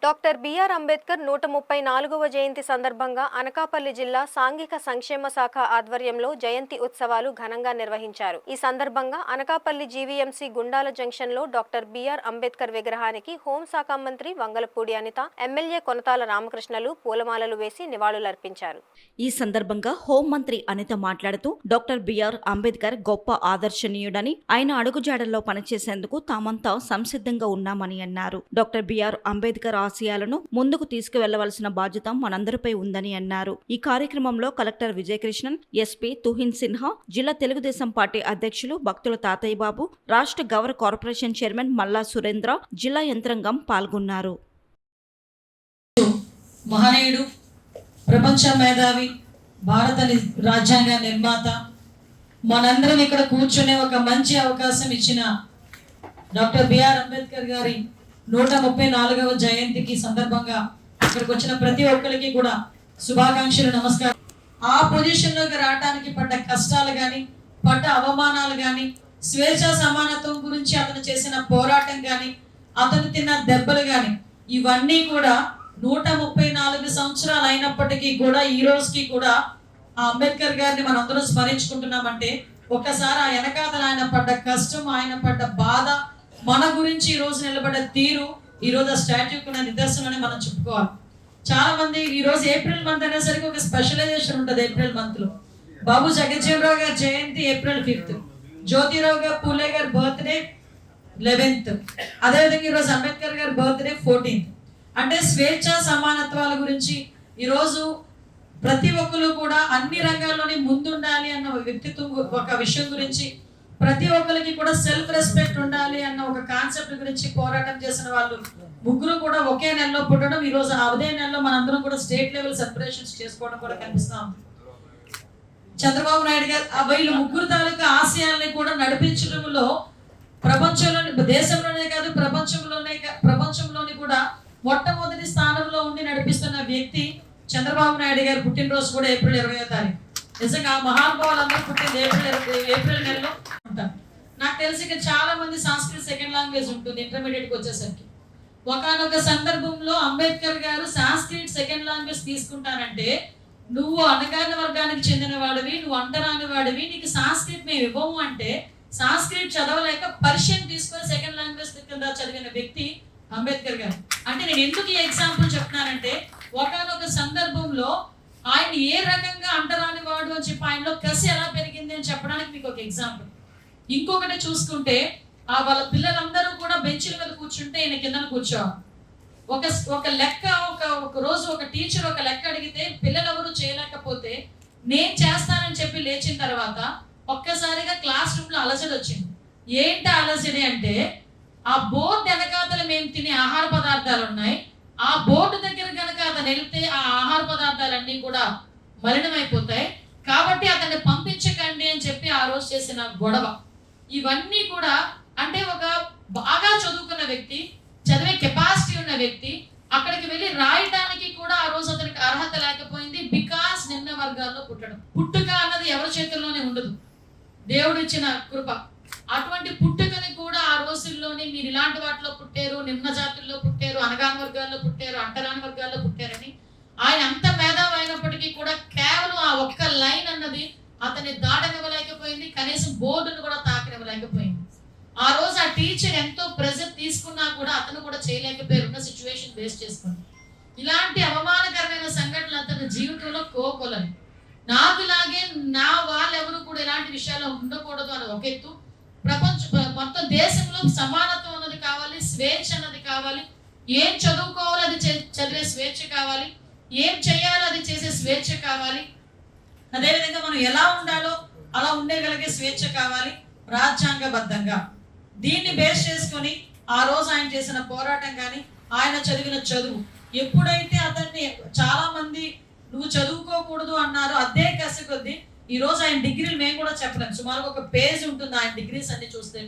Doctor BR Ambedkar 134వ జయంతి సందర్భంగా అనకాపల్లి జిల్లా సాంఘిక సంక్షేమ శాఖ ఆధ్వర్యంలో జయంతి ఉత్సవాలు ఘనంగా నిర్వహించారు. ఈ సందర్భంగా అనకాపల్లి జీవీఎంసీ గుండాల జంక్షన్లో డాక్టర్ బిఆర్ అంబేద్కర్ విగ్రహానికి హోంశాఖ మంత్రి వంగలపూడి అనిత, ఎమ్మెల్యే కొనతాల రామకృష్ణలు పూలమాలలు వేసి నివాళులర్పించారు. ఈ సందర్భంగా హోంమంత్రి అనిత మాట్లాడుతూ డాక్టర్ బిఆర్ అంబేద్కర్ గొప్ప ఆదర్శనీయుడని, ఆయన అడుగుజాడల్లో పనిచేసేందుకు తామంతా సంసిద్ధంగా ఉన్నామని అన్నారు. డాక్టర్ బిఆర్ అంబేద్కర్ ఆశయాలను ముందుకు తీసుకువెళ్లవలసిన బాధ్యత మనందరిపై ఉందని అన్నారు. ఈ కార్యక్రమంలో కలెక్టర్ విజయకృష్ణన్, ఎస్పీ తుహిన్ సిన్హా, జిల్లా తెలుగుదేశం పార్టీ అధ్యక్షులు భక్తుల తాతయ్య బాబు, రాష్ట్ర గౌర కార్పొరేషన్ చైర్మన్ మల్లా సురేంద్ర, జిల్లా యంత్రాంగం పాల్గొన్నారు. మహనీయుడు, ప్రపంచ మేధావి, భారత రాజ్యాంగ నిర్మాత, మనందరం ఇక్కడ కూర్చునే ఒక మంచి అవకాశం ఇచ్చిన డాక్టర్ బిఆర్ అంబేద్కర్ గారి 134వ జయంతికి సందర్భంగా ఇక్కడికి వచ్చిన ప్రతి ఒక్కరికి కూడా శుభాకాంక్షలు, నమస్కారం. ఆ పొజిషన్లోకి రావడానికి పడ్డ కష్టాలు కానీ, పడ్డ అవమానాలు కానీ, స్వేచ్ఛా సమానత్వం గురించి అతను చేసిన పోరాటం కానీ, అతను తిన్న దెబ్బలు కానీ, ఇవన్నీ కూడా 134 సంవత్సరాలు అయినప్పటికీ కూడా ఈ రోజుకి కూడా ఆ అంబేద్కర్ గారిని మనం అందరూ స్మరించుకుంటున్నామంటే ఒక్కసారి ఆ వెనకాతల ఆయన పడ్డ కష్టం, ఆయన పడ్డ బాధ, మన గురించి ఈ రోజు నిలబడే తీరు, ఈ రోజు ఆ స్టాట్యూకి ఉన్న నిదర్శనని మనం చెప్పుకోవాలి. చాలా మంది ఈ రోజు ఏప్రిల్ మంత్ అనేసరికి ఒక స్పెషలైజేషన్ ఉంటుంది. ఏప్రిల్ మంత్ లో బాబు జగజ్జీవనరావు గారి జయంతి April 5th, జ్యోతిరావు గారు పూలే గారి బర్త్డే 11th, అదేవిధంగా ఈరోజు అంబేద్కర్ గారి బర్త్డే 14th. అంటే స్వేచ్ఛ సమానత్వాల గురించి ఈరోజు ప్రతి ఒక్కరు కూడా అన్ని రంగాల్లోని ముందుండాలి అన్న వ్యక్తిత్వం, ఒక విషయం గురించి, ప్రతి ఒక్కరికి కూడా సెల్ఫ్ రెస్పెక్ట్ ఉండాలి అన్న ఒక కాన్సెప్ట్ గురించి పోరాటం చేసిన వాళ్ళు ముగ్గురు కూడా ఒకే నెలలో పుట్టడం, ఈ రోజు అదే నెలలో మనందరం కూడా స్టేట్ లెవెల్ సెలబ్రేషన్స్ చేసుకోవడం కూడా కనిపిస్తా ఉంది. చంద్రబాబు నాయుడు గారు వీళ్ళు ముగ్గురు తాలూకా ఆశయాల్ని కూడా నడిపించడంలో ప్రపంచంలోని, దేశంలోనే కాదు ప్రపంచంలోని కూడా మొట్టమొదటి స్థానంలో ఉండి నడిపిస్తున్న వ్యక్తి చంద్రబాబు నాయుడు గారు. పుట్టినరోజు కూడా April 20వ తారీఖు. నిజంగా ఆ మహానుభావులందరూ పుట్టింది ఏప్రిల్ నెలలో ఉంటారు. నాకు తెలిసి ఇక చాలా మంది సంస్కృత సెకండ్ లాంగ్వేజ్ ఉంటుంది ఇంటర్మీడియట్కి వచ్చేసరికి. ఒకనొక సందర్భంలో అంబేద్కర్ గారు సంస్కృత్ సెకండ్ లాంగ్వేజ్ తీసుకుంటానంటే, నువ్వు అణగారిన వర్గానికి చెందిన వాడివి, నువ్వు అంటరాని వాడివి, నీకు సంస్కృత్ మేము ఇవ్వము అంటే సంస్కృత్ చదవలేక పర్షియన్ తీసుకొని సెకండ్ లాంగ్వేజ్ కింద చదివిన వ్యక్తి అంబేద్కర్ గారు. అంటే నేను ఎందుకు ఈ ఎగ్జాంపుల్ చెప్తున్నానంటే, ఒకనొక సందర్భంలో ఆయన ఏ రకంగా అంటరాని వాడు అని చెప్పి ఆయనలో కసి ఎలా పెరిగింది అని చెప్పడానికి మీకు ఒక ఎగ్జాంపుల్. ఇంకొకటి చూసుకుంటే వాళ్ళ పిల్లలందరూ కూడా బెంచ్ల మీద కూర్చుంటే ఈయన కింద కూర్చోవాలి. ఒక లెక్క ఒక రోజు ఒక టీచర్ ఒక లెక్క అడిగితే పిల్లలెవరూ చేయలేకపోతే నేను చేస్తానని చెప్పి లేచిన తర్వాత ఒక్కసారిగా క్లాస్ రూమ్ లో అలజడి వచ్చింది. ఏంటి అలజడి అంటే, ఆ బోర్డు వెనకాతల మేము తినే ఆహార పదార్థాలు ఉన్నాయి, ఆ బోర్డు దగ్గర కనుక అతను వెళ్తే ఆ ఆహార పదార్థాలన్నీ కూడా మలినమైపోతాయి, కాబట్టి అతన్ని పంపించకండి అని చెప్పి ఆ రోజు చేసిన గొడవ. ఇవన్నీ కూడా అంటే ఒక బాగా చదువుకున్న వ్యక్తి, చదివే కెపాసిటీ ఉన్న వ్యక్తి అక్కడికి వెళ్ళి రాయటానికి కూడా ఆ రోజు అతనికి అర్హత లేకపోయింది. బికాస్ నిమ్న వర్గాల్లో పుట్టడం. పుట్టుక అన్నది ఎవరి చేతుల్లోనే ఉండదు, దేవుడు ఇచ్చిన కృప. అటువంటి పుట్టుకని కూడా ఆ రోజుల్లోనే మీరు ఇలాంటి వాటిలో పుట్టారు, నిమ్న జాతుల్లో పుట్టారు, అనగాని వర్గాల్లో పుట్టారు, అంటరాని వర్గాల్లో పుట్టారని ఆయన అంత మేధావి అయినప్పటికీ కూడా కేవలం ఆ ఒక్క లైన్ అన్నది అతన్ని దాటనివ్వలేకపోయింది, కనీసం బోర్డును కూడా తాకనివ్వలేకపోయింది. ఆ రోజు ఆ టీచర్ ఎంతో ప్రెజర్ తీసుకున్నా కూడా అతను కూడా చేయలేకపోయారు ఉన్న సిచ్యువేషన్ బేస్ చేసుకుని. ఇలాంటి అవమానకరమైన సంఘటనలు అతని జీవితంలో కోకొలని. నాకులాగే నా వాళ్ళెవరు కూడా ఇలాంటి విషయాలు ఉండకూడదు అని ఒక ఎత్తు, మొత్తం దేశంలో సమానత్వం అన్నది కావాలి, స్వేచ్ఛ అన్నది కావాలి, ఏం చదువుకోవాలో అది చదివే స్వేచ్ఛ కావాలి, ఏం చేయాలో అది చేసే స్వేచ్ఛ కావాలి, అదేవిధంగా మనం ఎలా ఉండాలో అలా ఉండగలిగే స్వేచ్ఛ కావాలి రాజ్యాంగబద్ధంగా. దీన్ని బేస్ చేసుకొని ఆ రోజు ఆయన చేసిన పోరాటం కానీ, ఆయన చదివిన చదువు, ఎప్పుడైతే అతన్ని చాలా మంది నువ్వు చదువుకోకూడదు అన్నారు, అదే కసి కొద్దీ ఈ రోజు ఆయన డిగ్రీలు మేము కూడా చెప్పలేము. సుమారు ఒక పేజ్ ఉంటుంది ఆయన డిగ్రీస్ అన్ని చూస్తే.